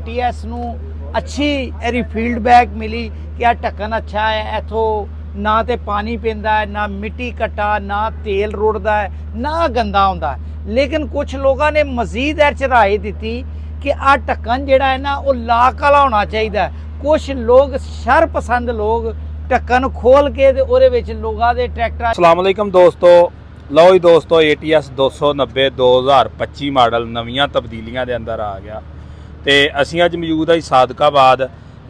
ATS ਨੂੰ अच्छी ਇਹਦੀ फीडबैक मिली कि आ ढक्कन अच्छा है, इथों ना तो पानी पींदा है, ना मिट्टी कट्टा, ना तेल रुड़दा है, ना गंदा होंदा है। लेकिन कुछ लोगों ने मजीद राय दी कि आ ढक्कन जिहड़ा है ना वो लाक वाला होना चाहिए। कुछ लोग शर पसंद लोग ढक्कन खोल के ते उहदे विच लोगां दे ट्रैक्टर। अस्सलाम वालेकुम दोस्तों, लो जी दोस्तों ATS 290 2025 मॉडल नवीं तब्दीलियां दे अंदर आ गया। तो असी अज मौजूद है सादकाबाद।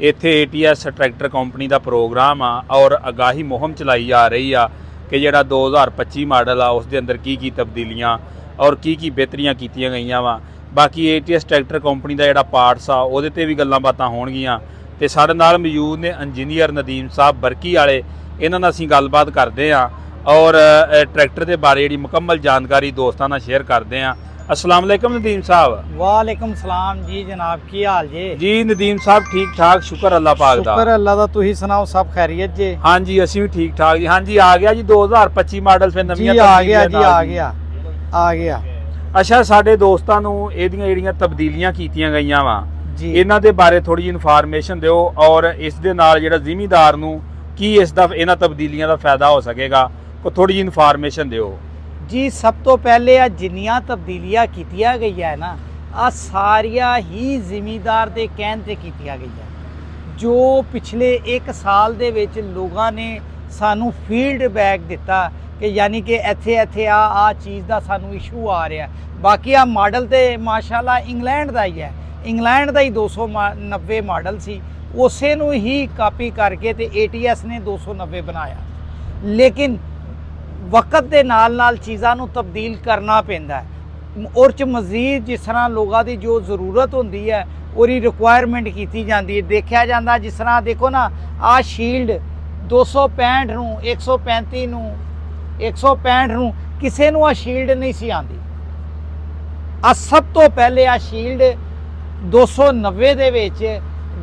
इत्थे ATS ट्रैक्टर कंपनी का प्रोग्राम आ और आगाही मुहिम चलाई जा रही आ कि जिहड़ा 2025 मॉडल आ उस दे अंदर की तब्दीलियां और की बेहतरियां कीतियां गईयां वा। बाकी ATS ट्रैक्टर कंपनी का जिहड़ा पार्ट्स आ उहदे ते भी गल्लां बातां होणगीਆਂ ते साडे नाल मौजूद ने इंजीनियर नदीम साहब बरकी वाले। इन्हां नाल असीं गलबात करदे आ और ट्रैक्टर के बारे जिहड़ी मुकम्मल जानकारी दोस्तां नाल शेयर करदे आ। अस्सलाम वालेकुम नदीम साहब। वालेकुम सलाम जी जनाब, की हाल जी नदीम साहब? ठीक ठाक, शुक्र अल्लाह पाक दा। शुक्र अल्लाह दा, तुही सुनाओ सब खैरियत जी? हाँ जी असी भी ठीक ठाक जी। हाँ जी आ गया जी 2025 मॉडल फिर नवीं आ गया जी, आ गया। अच्छा साडे दोस्तां नूं इहदियां जिहड़ियां तब्दीलियां कीतियां गईयां वा जी, इन्हां दे बारे थोड़ी इन्फॉर्मेशन दिओ और इस दे नाल जिहड़ा ज़िमीदार नूं की इस दा इन्हां तब्दीलियां दा फायदा हो सकेगा, को थोड़ी जी इन्फॉर्मेशन दिओ जी। सब तो पहले आ जिन्नियां तब्दीलियां कीतियां गईयां है ना, आ सारिया ही जिमीदार दे कहण ते कीतियां गईयां। जो पिछले एक साल दे विच लोगां ने सानू फीडबैक दिता कि यानी कि इत्थे इत्थे आ चीज़ दा सानू इशू आ रहा है। बाकी आ मॉडल ते माशाअल्लाह इंग्लैंड दा ही है, इंग्लैंड दा ही 290 मॉडल सी, उसे नू ही कापी करके ते ATS ने 290 बनाया। लेकिन वक्त के नाल नाल चीज़ों को तब्दील करना पैंदा है और च मजीद जिस तरह लोगों की जो ज़रूरत होंदी है और रिक्वायरमेंट की जाती है। देखा जाता जिस तरह देखो ना आ शील्ड 265 नूं 135 नूं 165 नूं किसी नूं आ शील्ड नहीं सी आती। आ सब तो पहले आ शील्ड 290 दे विच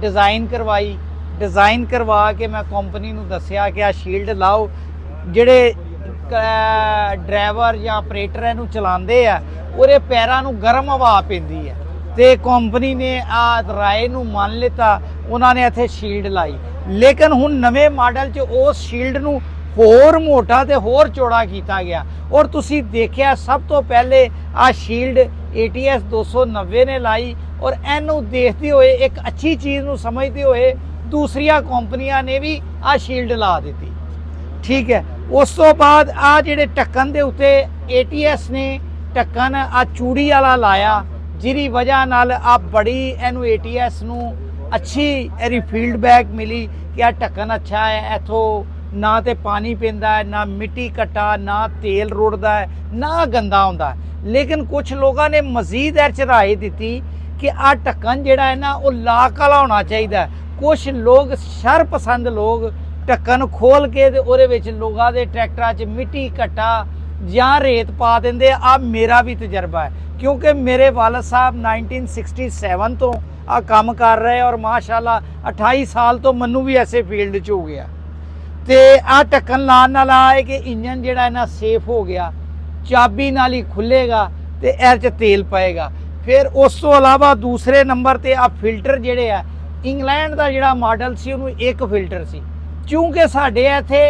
डिज़ाइन करवाई। डिज़ाइन करवा के मैं कंपनी नूं दस्सिया कि आ शील्ड लाओ, जिहड़े ड्राइवर या ऑपरेटर इनू चलाते हैं उहदे पैरों नूं गर्म हवा पैंदी है। तो कंपनी ने आ राय नूं मान लिता, उन्होंने इत्थे शील्ड लाई। लेकिन हुण नवे मॉडल च उस शील्ड नूं होर मोटा ते होर चौड़ा किया गया और तुसी देखिया सब तो पहले आ शील्ड ATS 290 ने लाई और इनू देखते हुए एक अच्छी चीज़ नूं समझते हुए दूसरिया कंपनियां ने भी आ शील्ड ला दी। ठीक है, उस तो बाद आ जिहड़े ढक्कन दे उत्ते ATS ने ढक्कन आ चूड़ी वाला लाया, जिहदी वजह नाल आ बड़ी इनू ATS नूं अच्छी इहदी फीडबैक मिली कि आ ढक्कन अच्छा है, इथों ना तो पानी पींदा है, ना मिट्टी कट्टा, ना तेल रुड़दा है, ना गंदा होंदा है। लेकिन कुछ लोगों ने मजीद राय दी कि आ ढक्कन जिहड़ा है ना वो लाक वाला होना चाहिए। कुछ लोग शर पसंद लोग ढक्कन खोल के ते उहदे विच लोगां दे ट्रैक्टरां च मिट्टी कट्टा जां रेत पा देंदे। आ मेरा भी तजर्बा है क्योंकि मेरे वालद साहब 1967 तो आ काम कर रहे और माशाअल्लाह 28 साल तो मनु भी ऐसे फील्ड च हो गया। तो आ ढक्कन लाने नाल है कि इंजन जिहड़ा है ना सेफ हो गया, चाबी नाल ही खुलेगा तो इहदे च तेल पाएगा। फिर उस तो अलावा दूसरे नंबर ते आ फिल्टर जिहड़े आ, इंग्लैंड का जिहड़ा मॉडल सी उहनूं एक फिल्टर सी, क्योंकि साढ़े इत्थे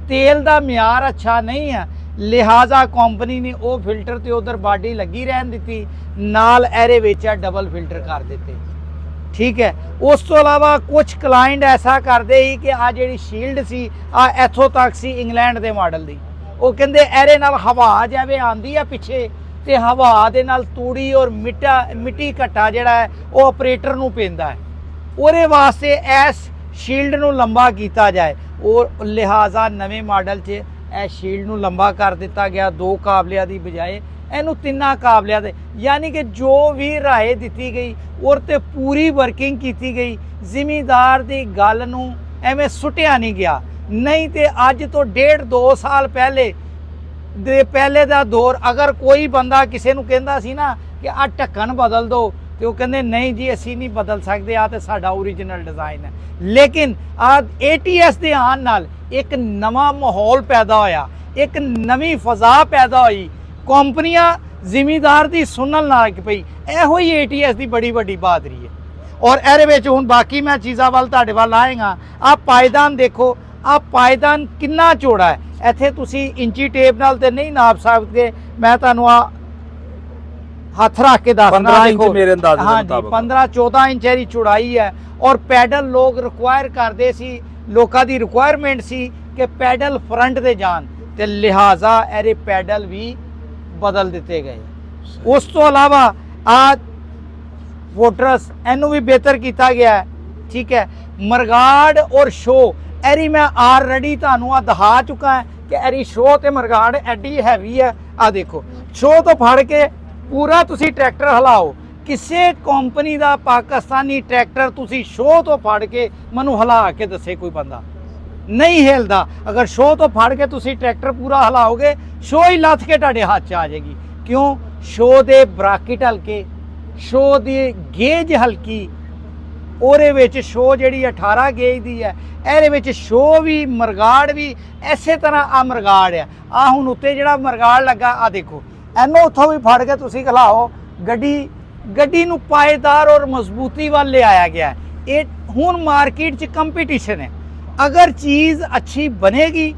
तेल का म्यार अच्छा नहीं है, लिहाजा कंपनी ने वो फिल्टर तो उधर बाडी लगी रहन दी, नाल एरे विच डबल फिल्टर कर देते। ठीक है, उस तो अलावा कुछ क्लाइंट ऐसा करते ही कि आ जिहड़ी शील्ड सी आ इथों तक सी इंग्लैंड के मॉडल की, वो कहते एरे नाल हवा जिवें आंदी है पिछे ते हवा दे नाल तूड़ी और मिट्टी घट्टा जिहड़ा है वो ऑपरेटर नूं पैंदा है। उहदे वास्ते इस शील्ड नूं लंबा किया जाए और लिहाजा नवे मॉडल च ए शील्ड नूं लंबा कर दिता गया, 2 काबलियां दी बजाय इनू 3 काबलियां दे। यानी कि जो भी राय दी गई और ते पूरी वर्किंग की गई। जिमीदार की गल नूं एवें सुटिया नहीं गया। नहीं तो अज तो 1.5-2 साल पहले दा दौर अगर कोई बंदा किसी नूं कहंदा सी ना कि आ ढक्कन बदल दो तो कहते नहीं जी असी नहीं बदल सकते, आ तो साडा ओरिजिनल डिज़ाइन है। लेकिन आ ATS के आने नाल एक नवा माहौल पैदा होया, एक नवी फजा पैदा हुई। कंपनियां जिमीदार की सुनन लग पई। इहो ही ATS की बड़ी वड्डी बहादरी है। ਔਰ ਇਹਦੇ ਵਿੱਚ ਹੁਣ ਬਾਕੀ ਮੈਂ ਚੀਜ਼ਾਂ ਵੱਲ ਤੁਹਾਡੇ ਵੱਲ ਆਏਗਾ। ਆ ਪਾਇਦਾਨ ਦੇਖੋ, ਆ ਪਾਇਦਾਨ ਕਿੰਨਾ ਚੌੜਾ ਹੈ। ਇੱਥੇ ਤੁਸੀਂ ਇੰਚੀ ਟੇਪ ਨਾਲ ਤੇ ਨਹੀਂ ਨਾਪ ਸਕਦੇ, ਮੈਂ ਤੁਹਾਨੂੰ ਆ ਹੱਥ ਰੱਖ ਕੇ ਦੱਸਣਾ। 15 ਇੰਚ ਮੇਰੇ ਅੰਦਾਜ਼ੇ ਦੇ ਹਾਂਜੀ, ਮੁਤਾਬਕ 15-14 ਇੰਚ ਦੀ ਚੌੜਾਈ ਹੈ। ਔਰ ਪੈਡਲ ਲੋਕ ਰਿਕੁਆਇਰ ਕਰਦੇ ਸੀ, ਲੋਕਾਂ ਦੀ ਰਿਕੁਆਇਰਮੈਂਟ ਸੀ ਕਿ ਪੈਡਲ ਫਰੰਟ ਤੇ ਜਾਣ, ਤੇ ਲਿਹਾਜ਼ਾ ਇਹਦੇ ਪੈਡਲ ਵੀ ਬਦਲ ਦਿੱਤੇ ਗਏ। ਉਸ ਤੋਂ ਇਲਾਵਾ ਆ ਵੋਟਰਸ ਇਹਨੂੰ ਵੀ ਬਿਹਤਰ ਕੀਤਾ ਗਿਆ ਹੈ। ਠੀਕ ਹੈ, ਮਰਗਾੜ ਔਰ ਸ਼ੋ ਇਹਦੀ ਮੈਂ ਆਲਰੇਡੀ ਤੁਹਾਨੂੰ ਆ ਦਿਖਾ ਚੁੱਕਾ ਹੈ ਕਿ ਇਹਦੀ ਸ਼ੋ ਤੇ ਮਰਗਾੜ ਐਡੀ ਹੈਵੀ ਹੈ। ਆ ਦੇਖੋ, ਸ਼ੋ ਤੋਂ ਫੜ ਕੇ ਪੂਰਾ ਤੁਸੀਂ ਟਰੈਕਟਰ ਹਿਲਾਓ, ਕਿਸੇ ਕੰਪਨੀ ਦਾ ਪਾਕਿਸਤਾਨੀ ਟਰੈਕਟਰ ਤੁਸੀਂ ਸ਼ੋ ਤੋਂ ਫੜ ਕੇ ਮੈਨੂੰ ਹਿਲਾ ਕੇ ਦੱਸੇ ਕੋਈ ਬੰਦਾ ਨਹੀਂ ਹਿਲਦਾ। ਅਗਰ ਸ਼ੋ ਤੋਂ ਫੜ ਕੇ ਤੁਸੀਂ ਟਰੈਕਟਰ ਪੂਰਾ ਹਿਲਾਓਗੇ, ਸ਼ੋ ਹੀ ਲੱਥ ਕੇ ਤੁਹਾਡੇ ਹੱਥ 'ਚ ਆ ਜਾਏਗੀ। ਕਿਉਂ? ਸ਼ੋ ਦੇ ਬ੍ਰਾਕਟ ਹਲਕੇ, ਸ਼ੋ ਦੀ ਗੇਜ ਹਲਕੀ, ਉਹਦੇ ਵਿੱਚ ਸ਼ੋ ਜਿਹੜੀ 18 ਗੇਜ ਦੀ ਹੈ, ਇਹਦੇ ਵਿੱਚ ਸ਼ੋ ਵੀ ਮਰਗਾੜ ਵੀ ਇਸੇ ਤਰ੍ਹਾਂ ਆ ਮਰਗਾੜ ਆ। ਆ ਹੁਣ ਉੱਤੇ ਜਿਹੜਾ ਮਰਗਾੜ ਲੱਗਾ ਆ ਦੇਖੋ, ਇਹਨੂੰ ਉੱਥੋਂ ਵੀ ਫੜ ਕੇ ਤੁਸੀਂ ਖਲਾਓ, ਗੱਡੀ ਨੂੰ ਪਾਏਦਾਰ ਔਰ ਮਜ਼ਬੂਤੀ ਵੱਲ ਲਿਆਇਆ ਗਿਆ। ਇਹ ਹੁਣ ਮਾਰਕੀਟ 'ਚ ਕੰਪੀਟੀਸ਼ਨ ਹੈ। ਅਗਰ ਚੀਜ਼ ਅੱਛੀ ਬਣੇਗੀ,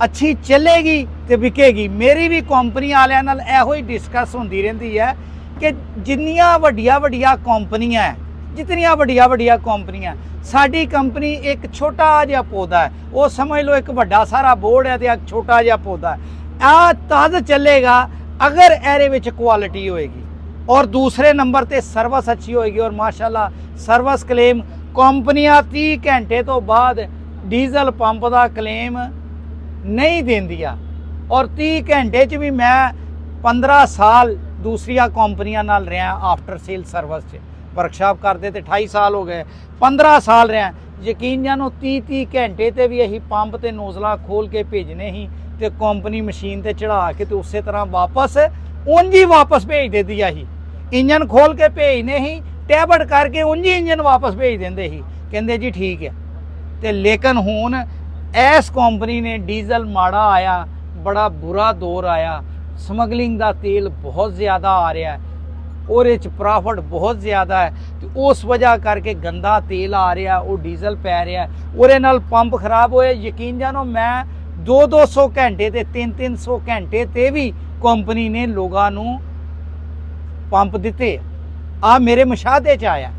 ਅੱਛੀ ਚੱਲੇਗੀ ਤੇ ਵਿਕੇਗੀ। ਮੇਰੀ ਵੀ ਕੰਪਨੀ ਵਾਲਿਆਂ ਨਾਲ ਇਹੋ ਹੀ ਡਿਸਕਸ ਹੁੰਦੀ ਰਹਿੰਦੀ ਹੈ ਕਿ ਜਿੰਨੀਆਂ ਵੱਡੀਆਂ ਕੰਪਨੀਆਂ ਹੈ, ਜਿਤਨੀਆਂ ਵੱਡੀਆਂ ਕੰਪਨੀਆਂ, ਸਾਡੀ ਕੰਪਨੀ ਇੱਕ ਛੋਟਾ ਜਿਹਾ ਪੌਦਾ ਹੈ। ਉਹ ਸਮਝ ਲਓ ਇੱਕ ਵੱਡਾ ਸਾਰਾ ਬੋਰਡ ਹੈ ਤੇ ਇੱਕ ਛੋਟਾ ਜਿਹਾ ਪੌਦਾ ਹੈ। ਆ ਤਦ ਚੱਲੇਗਾ ਅਗਰ ਇਹਦੇ ਵਿੱਚ ਕੁਆਲਿਟੀ ਹੋਏਗੀ, ਔਰ ਦੂਸਰੇ ਨੰਬਰ ਤੇ ਸਰਵਿਸ ਅੱਛੀ ਹੋਏਗੀ। ਔਰ ਮਾਸ਼ਾਅੱਲਾ ਸਰਵਿਸ ਕਲੇਮ ਕੰਪਨੀਆਂ 30 ਘੰਟੇ ਤੋਂ ਬਾਅਦ ਡੀਜ਼ਲ ਪੰਪ ਦਾ ਕਲੇਮ ਨਹੀਂ ਦਿੰਦੀਆਂ। ਔਰ 30 ਘੰਟੇ 'ਚ ਵੀ ਮੈਂ 15 ਸਾਲ ਦੂਸਰੀਆਂ ਕੰਪਨੀਆਂ ਨਾਲ ਰਿਹਾ ਆਫਟਰ ਸੇਲ ਸਰਵਿਸ 'ਚ, ਵਰਕਸ਼ਾਪ ਕਰਦੇ ਤੇ 28 ਸਾਲ ਹੋ ਗਏ, 15 ਸਾਲ ਰਿਹਾ। ਯਕੀਨ ਜਾਨੋ 30 ਘੰਟੇ ਤੇ ਵੀ ਅਸੀਂ ਪੰਪ ਤੇ ਨੋਜ਼ਲਾ ਖੋਲ ਕੇ ਭੇਜਨੇ ਹੀ ਤੇ ਕੰਪਨੀ ਮਸ਼ੀਨ ਤੇ ਚੜਾ ਕੇ ਤੇ ਉਸੇ ਤਰ੍ਹਾਂ ਵਾਪਸ ਉਂਝ ਹੀ ਵਾਪਸ ਭੇਜ ਦਿੰਦੀ ਆ। ਹੀ ਇੰਜਨ ਖੋਲ ਕੇ ਭੇਜਨੇ ਹੀ, ਟੈਬਟ ਕਰਕੇ ਉਂਝ ਹੀ ਇੰਜਨ ਵਾਪਸ ਭੇਜ ਦਿੰਦੇ ਹੀ, ਕਹਿੰਦੇ ਜੀ ਠੀਕ ਹੈ। ਤੇ ਲੇਕਿਨ ਹੁਣ ਇਸ ਕੰਪਨੀ ਨੇ ਡੀਜ਼ਲ ਮਾੜਾ ਆਇਆ, ਬੜਾ ਬੁਰਾ ਦੌਰ ਆਇਆ, ਸਮਗਲਿੰਗ ਦਾ ਤੇਲ ਬਹੁਤ ਜ਼ਿਆਦਾ ਆ ਰਿਹਾ ਹੈ, ਉਹਦੇ 'ਚ ਪ੍ਰੋਫਿਟ ਬਹੁਤ ਜ਼ਿਆਦਾ ਹੈ, ਤੇ ਉਸ ਵਜ੍ਹਾ ਕਰਕੇ ਗੰਦਾ ਤੇਲ ਆ ਰਿਹਾ, ਉਹ ਡੀਜ਼ਲ ਪੈ ਰਿਹਾ, ਉਹਦੇ ਨਾਲ ਪੰਪ ਖਰਾਬ ਹੋਏ। ਯਕੀਨ ਜਾਨੋ ਮੈਂ 200 ਘੰਟੇ ਤੇ 300 ਘੰਟੇ ਤੇ ਵੀ ਕੰਪਨੀ ਨੇ ਲੋਕਾਂ ਨੂੰ ਪੰਪ ਦਿੱਤੇ। ਆ ਮੇਰੇ ਮੁਸ਼ਾਹਦੇ 'ਚ ਆਇਆ,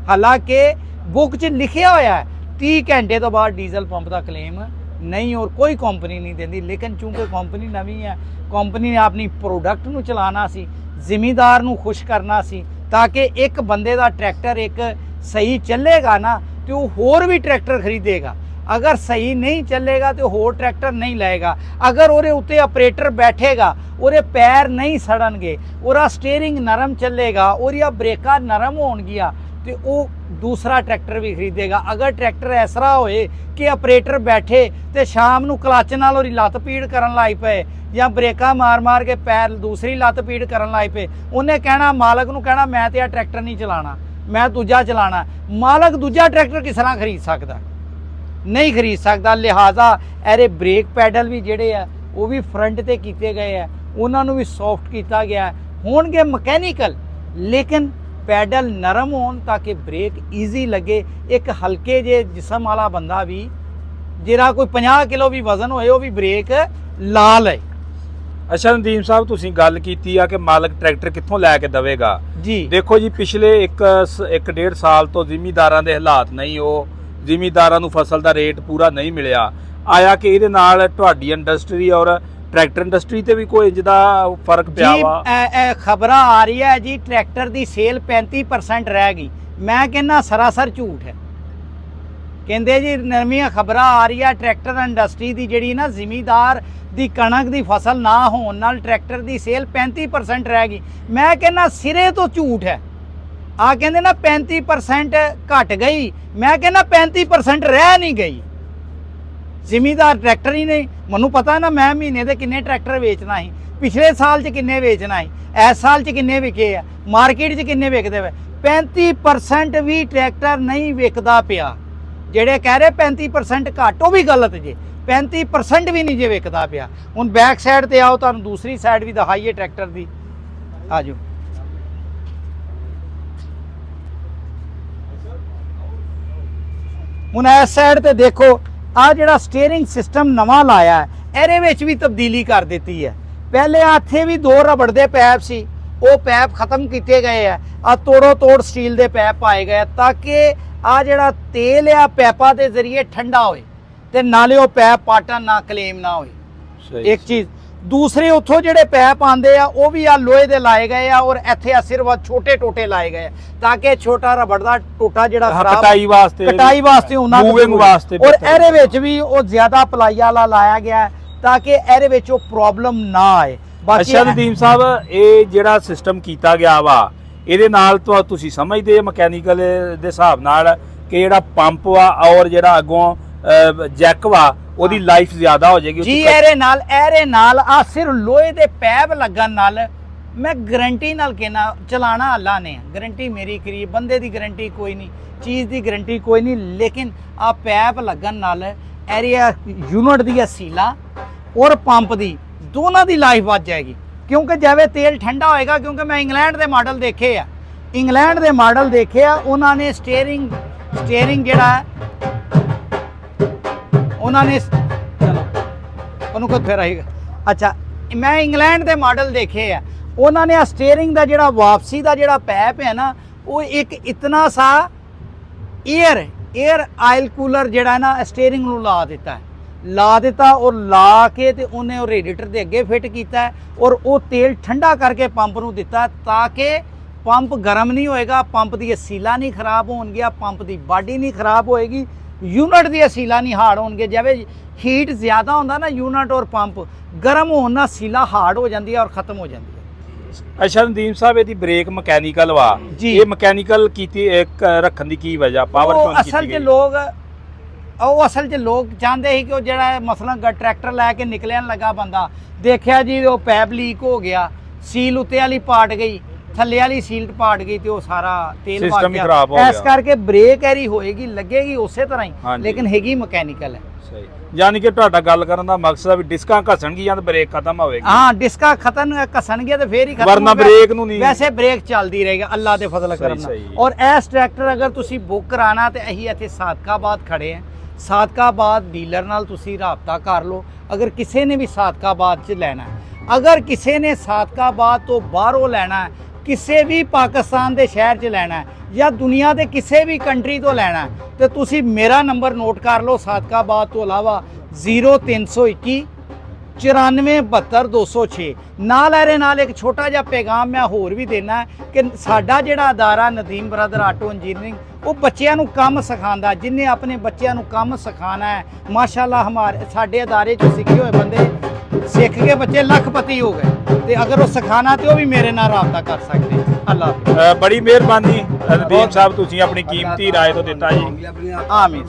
ਹਾਲਾਂਕਿ ਬੁੱਕ 'ਚ ਲਿਖਿਆ ਹੋਇਆ ਹੈ 30 ਘੰਟੇ ਤੋਂ ਬਾਅਦ ਡੀਜ਼ਲ ਪੰਪ ਦਾ ਕਲੇਮ ਨਹੀਂ, ਔਰ ਕੋਈ ਕੰਪਨੀ ਨਹੀਂ ਦਿੰਦੀ। ਲੇਕਿਨ ਚੂੰਕਿ ਕੰਪਨੀ ਨਵੀਂ ਹੈ, ਕੰਪਨੀ ਨੇ ਆਪਣੀ ਪ੍ਰੋਡਕਟ ਨੂੰ ਚਲਾਉਣਾ ਸੀ, ਜ਼ਿਮੀਦਾਰ ਨੂੰ ਖੁਸ਼ ਕਰਨਾ ਸੀ, ਤਾਂ ਕਿ ਇੱਕ ਬੰਦੇ ਦਾ ਟਰੈਕਟਰ ਇੱਕ ਸਹੀ ਚੱਲੇਗਾ ਨਾ ਤੇ ਉਹ ਹੋਰ ਵੀ ਟਰੈਕਟਰ ਖਰੀਦੇਗਾ। ਅਗਰ ਸਹੀ ਨਹੀਂ ਚੱਲੇਗਾ ਤੇ ਹੋਰ ਟਰੈਕਟਰ ਨਹੀਂ ਲਏਗਾ। ਅਗਰ ਉਹਦੇ ਉੱਤੇ ਆਪਰੇਟਰ ਬੈਠੇਗਾ, ਉਹਦੇ ਪੈਰ ਨਹੀਂ ਸੜਨਗੇ, ਉਹਦਾ ਸਟੀਅਰਿੰਗ ਨਰਮ ਚੱਲੇਗਾ, ਉਹਦੀਆਂ ਬ੍ਰੇਕਾਂ ਨਰਮ ਹੋਣਗੀਆਂ, ਤੇ ਉਹ ਦੂਸਰਾ ਟਰੈਕਟਰ ਵੀ ਖਰੀਦੇਗਾ। ਅਗਰ ਟਰੈਕਟਰ ਐਸਾ ਹੋਏ ਕਿ ਆਪਰੇਟਰ ਬੈਠੇ ਤੇ ਸ਼ਾਮ ਨੂੰ ਕਲੱਚ ਨਾਲ ਉਹਦੀ ਲੱਤ ਪੀੜ ਕਰਨ ਲੱਗ ਪਏ, ਜਾਂ ਬ੍ਰੇਕਾਂ ਮਾਰ ਕੇ ਪੈਰ ਦੂਸਰੀ ਲੱਤ ਪੀੜ ਕਰਨ ਲੱਗ ਪਏ, ਉਹਨੇ ਕਹਿਣਾ, ਮਾਲਕ ਨੂੰ ਕਹਿਣਾ ਮੈਂ ਤੇ ਆ ਟਰੈਕਟਰ ਨਹੀਂ ਚਲਾਣਾ, ਮੈਂ ਦੂਜਾ ਚਲਾਣਾ। ਮਾਲਕ ਦੂਜਾ ਟਰੈਕਟਰ ਕਿਸ ਤਰ੍ਹਾਂ ਖਰੀਦ ਸਕਦਾ? ਨਹੀਂ ਖਰੀਦ ਸਕਦਾ। ਲਿਹਾਜ਼ਾ ਇਹਦੇ ਬ੍ਰੇਕ ਪੈਡਲ ਵੀ ਜਿਹੜੇ ਆ ਉਹ ਵੀ ਫਰੰਟ ਤੇ ਕੀਤੇ ਗਏ ਆ, ਉਹਨਾਂ ਨੂੰ ਵੀ ਸੌਫਟ ਕੀਤਾ ਗਿਆ। ਹੋਣਗੇ ਮਕੈਨੀਕਲ, ਲੇਕਿਨ ਪੈਡਲ ਨਰਮ ਹੋਣ ਤਾਂ ਕਿ ਬ੍ਰੇਕ ਈਜ਼ੀ ਲੱਗੇ। ਇੱਕ ਹਲਕੇ ਜੇ ਜਿਸਮ ਵਾਲਾ ਬੰਦਾ ਵੀ, ਜਿਹੜਾ ਕੋਈ 50 ਕਿਲੋ ਵੀ ਵਜ਼ਨ ਹੋਏ, ਉਹ ਵੀ ਬ੍ਰੇਕ ਲਾ ਲਏ। ਅੱਛਾ ਨਦੀਮ ਸਾਹਿਬ, ਤੁਸੀਂ ਗੱਲ ਕੀਤੀ ਆ ਕਿ ਮਾਲਕ ਟਰੈਕਟਰ ਕਿੱਥੋਂ ਲੈ ਕੇ ਦੇਵੇਗਾ ਜੀ। ਦੇਖੋ ਜੀ, ਪਿਛਲੇ ਇੱਕ 1.5 ਸਾਲ ਤੋਂ ਜ਼ਿਮੀਦਾਰਾਂ ਦੇ ਹਾਲਾਤ ਨਹੀਂ, ਉਹ ਜ਼ਿਮੀਦਾਰਾਂ ਨੂੰ ਫਸਲ ਦਾ ਰੇਟ ਪੂਰਾ ਨਹੀਂ ਮਿਲਿਆ। ਆਇਆ ਕਿ ਇਹਦੇ ਨਾਲ ਤੁਹਾਡੀ ਇੰਡਸਟਰੀ ਔਰ ਟਰੈਕਟਰ ਇੰਡਸਟਰੀ ਤੇ ਵੀ ਕੋਈ ਜਿਹਦਾ ਫਰਕ ਪਿਆ ਵਾ? ਜੀ ਖਬਰਾਂ ਆ ਰਹੀ ਹੈ ਜੀ, ਟਰੈਕਟਰ ਦੀ ਸੇਲ 35% ਰਹਿ ਗਈ। ਮੈਂ ਕਹਿੰਦਾ ਸਰਾਸਰ ਝੂਠ ਹੈ। ਕਹਿੰਦੇ ਜੀ ਨਵੀਆਂ ਖਬਰਾਂ ਆ ਰਹੀ ਹੈ, ਟਰੈਕਟਰ ਇੰਡਸਟਰੀ ਦੀ ਜਿਹੜੀ ਨਾ, ਜ਼ਿਮੀਦਾਰ ਦੀ ਕਣਕ ਦੀ ਫਸਲ ਨਾ ਹੋਣ ਨਾਲ ਟਰੈਕਟਰ ਦੀ ਸੇਲ 35% ਰਹਿ ਗਈ। ਮੈਂ ਕਹਿੰਦਾ ਸਿਰੇ ਤੋਂ ਝੂਠ ਹੈ। ਆ ਕਹਿੰਦੇ ਨਾ 35% ਘਟ ਗਈ, ਮੈਂ ਕਹਿੰਦਾ 35% ਰਹਿ ਨਹੀਂ ਗਈ। ਜ਼ਿਮੀਦਾਰ ਟਰੈਕਟਰ ਹੀ ਨਹੀਂ, ਮੈਨੂੰ ਪਤਾ ਨਾ ਮੈਂ ਮਹੀਨੇ ਦੇ ਕਿੰਨੇ ਟਰੈਕਟਰ ਵੇਚਣਾ ਸੀ, ਪਿਛਲੇ ਸਾਲ 'ਚ ਕਿੰਨੇ ਵੇਚਣਾ ਸੀ, ਇਸ ਸਾਲ 'ਚ ਕਿੰਨੇ ਵਿਕੇ ਆ, ਮਾਰਕੀਟ 'ਚ ਕਿੰਨੇ ਵਿਕਦੇ ਵੇ। 35% ਵੀ ਟਰੈਕਟਰ ਨਹੀਂ ਵਿਕਦਾ ਪਿਆ। ਜਿਹੜੇ ਕਹਿ ਰਹੇ 35% ਘੱਟ, ਉਹ ਵੀ ਗਲਤ ਜੇ। 35% ਵੀ ਨਹੀਂ ਜੇ ਵਿਕਦਾ ਪਿਆ। ਹੁਣ ਬੈਕ ਸਾਈਡ ਤੇ ਆਓ, ਤੁਹਾਨੂੰ ਦੂਸਰੀ ਸਾਈਡ ਵੀ ਦਿਖਾਈਏ ਟਰੈਕਟਰ ਦੀ। ਆ ਜਾਓ। ਹੁਣ ਇਸ ਸਾਈਡ ਤੇ ਦੇਖੋ ਆ ਜਿਹੜਾ ਸਟੀਅਰਿੰਗ ਸਿਸਟਮ ਨਵਾਂ ਲਾਇਆ ਹੈ ਇਹਦੇ ਵਿੱਚ ਵੀ ਤਬਦੀਲੀ ਕਰ ਦਿੱਤੀ ਹੈ। ਪਹਿਲੇ ਇੱਥੇ ਵੀ 2 ਰਬੜ ਦੇ ਪੈਪ ਸੀ, ਉਹ ਪੈਪ ਖਤਮ ਕੀਤੇ ਗਏ ਆ, ਆ ਤੋੜੋ ਤੋੜ ਸਟੀਲ ਦੇ ਪੈਪ ਪਾਏ ਗਏ ਤਾਂ ਕਿ ਆ ਜਿਹੜਾ ਤੇਲ ਆ ਪੈਪਾਂ ਦੇ ਜ਼ਰੀਏ ਠੰਡਾ ਹੋਏ ਤੇ ਨਾਲੇ ਉਹ ਪੈਪ ਪਾਟਣ ਨਾ ਕਲੇਮ ਨਾ ਹੋਏ। ਸਹੀ। ਇੱਕ ਚੀਜ਼ ਦੂਸਰੇ ਉੱਥੋਂ ਜਿਹੜੇ ਪੈਪ ਆਂਦੇ ਆ ਉਹ ਵੀ ਆ ਲੋਹੇ ਦੇ ਲਾਏ ਗਏ ਆ ਔਰ ਇੱਥੇ ਆ ਸਿਰਫ ਛੋਟੇ ਟੋਟੇ ਲਾਏ ਗਏ ਆ ਤਾਂ ਕਿ ਛੋਟਾ ਰਬੜ ਦਾ ਟੋਟਾ ਜਿਹੜਾ ਖਰਾਬ ਕਟਾਈ ਵਾਸਤੇ ਉਹਨਾਂ ਮੂਵਿੰਗ ਵਾਸਤੇ ਔਰ ਇਹਦੇ ਵਿੱਚ ਵੀ ਉਹ ਜ਼ਿਆਦਾ ਪਲਾਈ ਵਾਲਾ ਲਾਇਆ ਗਿਆ ਹੈ ਤਾਂ ਕਿ ਇਹਦੇ ਵਿੱਚ ਉਹ ਪ੍ਰੋਬਲਮ ਨਾ ਆਏ। ਅੱਛਾ ਨਦੀਮ ਸਾਹਿਬ, ਇਹ ਜਿਹੜਾ ਸਿਸਟਮ ਕੀਤਾ ਗਿਆ ਵਾ ਇਹਦੇ ਨਾਲ ਤੁਸੀਂ ਸਮਝਦੇ ਮਕੈਨੀਕਲ ਦੇ ਹਿਸਾਬ ਨਾਲ ਕਿ ਜਿਹੜਾ ਪੰਪ ਵਾ ਔਰ ਜਿਹੜਾ ਅੱਗੋਂ ਜੈਕ ਵਾ ਉਹਦੀ ਲਾਈਫ ਜ਼ਿਆਦਾ ਹੋ ਜਾਏਗੀ? ਜੀ ਇਹਦੇ ਨਾਲ ਆ ਸਿਰ ਲੋਹੇ ਦੇ ਪੈਪ ਲੱਗਣ ਨਾਲ ਮੈਂ ਗਾਰੰਟੀ ਨਾਲ ਕਹਿਣਾ ਚਲਾਣਾ ਅੱਲਾ ਨੇ, ਗਾਰੰਟੀ ਮੇਰੀ ਕਰੀ, ਬੰਦੇ ਦੀ ਗਾਰੰਟੀ ਕੋਈ ਨਹੀਂ, ਚੀਜ਼ ਦੀ ਗਾਰੰਟੀ ਕੋਈ ਨਹੀਂ, ਲੇਕਿਨ ਆ ਪੈਪ ਲੱਗਣ ਨਾਲ ਏਰੀਆ ਯੂਨਿਟ ਦੀ ਸੀਲਾ ਔਰ ਪੰਪ ਦੀ ਦੋਨਾਂ ਦੀ ਲਾਈਫ ਵੱਧ ਜਾਏਗੀ ਕਿਉਂਕਿ ਜਿਵੇਂ ਤੇਲ ਠੰਡਾ ਹੋਏਗਾ। ਕਿਉਂਕਿ ਮੈਂ ਇੰਗਲੈਂਡ ਦੇ ਮਾਡਲ ਦੇਖੇ ਆ, ਉਹਨਾਂ ਨੇ ਸਟੀਅਰਿੰਗ ਜਿਹੜਾ ਹੈ ਉਹਨਾਂ ਨੇ ਚਲੋ ਉਹਨੂੰ ਕੋ ਫਿਰ ਆਏਗਾ। ਅੱਛਾ, ਮੈਂ ਇੰਗਲੈਂਡ ਦੇ ਮਾਡਲ ਦੇਖੇ ਆ, ਉਹਨਾਂ ਨੇ ਆ ਸਟੀਅਰਿੰਗ ਦਾ ਜਿਹੜਾ ਵਾਪਸੀ ਦਾ ਜਿਹੜਾ ਪੈਪ ਹੈ ਨਾ ਉਹ ਇੱਕ ਇਤਨਾ ਸਾ 에ਅਰ ਆਇਲ ਕੂਲਰ ਜਿਹੜਾ ਨਾ ਸਟੀਅਰਿੰਗ ਨੂੰ ਲਾ ਦਿੱਤਾ ਔਰ ਲਾ ਕੇ ਤੇ ਉਹਨੇ ਉਹ ਰੇਡੀਏਟਰ ਦੇ ਅੱਗੇ ਫਿੱਟ ਕੀਤਾ ਔਰ ਉਹ ਤੇਲ ਠੰਡਾ ਕਰਕੇ ਪੰਪ ਨੂੰ ਦਿੱਤਾ ਤਾਂ ਕਿ ਪੰਪ ਗਰਮ ਨਹੀਂ ਹੋਏਗਾ, ਪੰਪ ਦੀ ਸੀਲਾ ਨਹੀਂ ਖਰਾਬ ਹੋਣਗੀਆਂ, ਪੰਪ ਦੀ ਬਾਡੀ ਨਹੀਂ ਖਰਾਬ ਹੋਏਗੀ, ਯੂਨਿਟ ਦੀ ਸੀਲਾ ਨਹੀਂ ਹਾਰਡ ਹੋਣਗੇ। ਜਿਵੇਂ ਹੀਟ ਜ਼ਿਆਦਾ ਹੁੰਦਾ ਨਾ ਯੂਨਿਟ ਔਰ ਪੰਪ ਗਰਮ ਹੋਣ ਨਾਲ ਸੀਲਾ ਹਾਰਡ ਹੋ ਜਾਂਦੀ ਹੈ ਔਰ ਖਤਮ ਹੋ ਜਾਂਦੀ ਹੈ। ਅੱਛਾ ਨਦੀਮ ਸਾਹਿਬ, ਇਹਦੀ ਬ੍ਰੇਕ ਮਕੈਨੀਕਲ ਵਾ, ਇਹ ਮਕੈਨੀਕਲ ਕੀਤੀ ਰੱਖਣ ਦੀ ਕੀ ਵਜ੍ਹਾ? ਪਾਵਰ ਕਿਉਂ ਕੀਤੀ ਗਈ? ਅਸਲ 'ਚ ਲੋਕ ਚਾਹੁੰਦੇ ਸੀ ਕਿ ਉਹ ਜਿਹੜਾ ਮਸਲਾਂ ਟਰੈਕਟਰ ਲੈ ਕੇ ਨਿਕਲਣ ਲੱਗਾ ਬੰਦਾ ਦੇਖਿਆ ਜੀ ਉਹ ਪੈਪ ਲੀਕ ਹੋ ਗਿਆ, ਸੀਲ ਉੱਤੇ ਵਾਲੀ ਪਾਟ ਗਈ, ਥੱਲੇ ਵਾਲੀ ਸੀਲ ਪਾਟ ਗਈ ਤੇ ਉਹ ਸਾਰਾ ਤੇਲ ਵਗ ਗਿਆ। ਇਸ ਕਰਕੇ ਬ੍ਰੇਕ ਐਰੀ ਹੋਏਗੀ, ਲੱਗੇਗੀ ਉਸੇ ਤਰ੍ਹਾਂ ਹੀ, ਲੇਕਿਨ ਹੈਗੀ ਮਕੈਨੀਕਲ ਹੈ। ਸਹੀ, ਯਾਨੀ ਕਿ ਤੁਹਾਡਾ ਗੱਲ ਕਰਨ ਦਾ ਮਕਸਦ ਹੈ ਵੀ ਡਿਸਕਾਂ ਘਸਣਗੀਆਂ ਤੇ ਬ੍ਰੇਕ ਖਤਮ ਹੋਵੇਗੀ। ਹਾਂ, ਡਿਸਕਾਂ ਘਸਣਗੀਆਂ ਤੇ ਫੇਰ ਹੀ ਖਤਮ, ਵਰਨਾ ਬ੍ਰੇਕ ਨੂੰ ਨਹੀਂ। ਵੈਸੇ ਬ੍ਰੇਕ ਚੱਲਦੀ ਰਹੇਗੀ ਅੱਲਾ ਦੇ ਫਜ਼ਲ ਕਰਨ ਨਾਲ। ਔਰ ਇਸ ਟਰੈਕਟਰ ਅਗਰ ਤੁਸੀਂ ਬੁੱਕ ਕਰਾਣਾ ਤੇ ਅਸੀਂ ਇੱਥੇ ਸਾਦਕਾਬਾਦ ਖੜੇ ਹਾਂ, ਸਾਦਕਾਬਾਦ ਡੀਲਰ ਨਾਲ ਤੁਸੀਂ ਰਾਬਤਾ ਕਰ ਲਓ। ਅਗਰ ਕਿਸੇ ਨੇ ਵੀ ਸਾਦਕਾਬਾਦ 'ਚ ਲੈਣਾ, ਅਗਰ ਕਿਸੇ ਨੇ ਸਾਦਕਾਬਾਦ ਤੋਂ ਬਾਹਰੋਂ ਲੈਣਾ, ਕਿਸੇ ਵੀ ਪਾਕਿਸਤਾਨ ਦੇ ਸ਼ਹਿਰ 'ਚ ਲੈਣਾ ਜਾਂ ਦੁਨੀਆ ਦੇ ਕਿਸੇ ਵੀ ਕੰਟਰੀ ਤੋਂ ਲੈਣਾ ਤੇ ਤੁਸੀਂ ਮੇਰਾ ਨੰਬਰ ਨੋਟ ਕਰ ਲਓ। ਸਾਦਕਾਬਾਦ ਤੋਂ ਇਲਾਵਾ 0321 94 72 206 ਨਾਲ ਇਹਦੇ ਨਾਲ ਇੱਕ ਛੋਟਾ ਜਿਹਾ ਪੈਗਾਮ ਮੈਂ ਹੋਰ ਵੀ ਦੇਣਾ ਕਿ ਸਾਡਾ ਜਿਹੜਾ ਅਦਾਰਾ ਨਦੀਮ ਬ੍ਰਦਰ ਆਟੋ ਇੰਜੀਨੀਅਰਿੰਗ ਉਹ ਬੱਚਿਆਂ ਨੂੰ ਕੰਮ ਸਿਖਾਉਂਦਾ। ਜਿਨ੍ਹਾਂ ਆਪਣੇ ਬੱਚਿਆਂ ਨੂੰ ਕੰਮ ਸਿਖਾਉਣਾ ਹੈ ਮਾਸ਼ਾਅੱਲਾ ਸਾਡੇ ਅਦਾਰੇ 'ਚ ਸਿੱਖੇ ਹੋਏ ਬੰਦੇ ਸਿੱਖ ਕੇ ਬੱਚੇ ਲੱਖਪਤੀ ਹੋ ਗਏ ਤੇ ਅਗਰ ਉਹ ਸਿਖਾਣਾ ਤੇ ਉਹ ਵੀ ਮੇਰੇ ਨਾਲ ਰਾਬਤਾ ਕਰ ਸਕਦੇ। ਅੱਲਾ ਬੜੀ ਮਿਹਰਬਾਨੀ ਨਦੀਮ ਸਾਹਿਬ, ਤੁਸੀਂ ਆਪਣੀ ਕੀਮਤੀ ਰਾਏ ਤੋਂ ਦਿੱਤਾ ਜੀ। ਆਮੀਨ।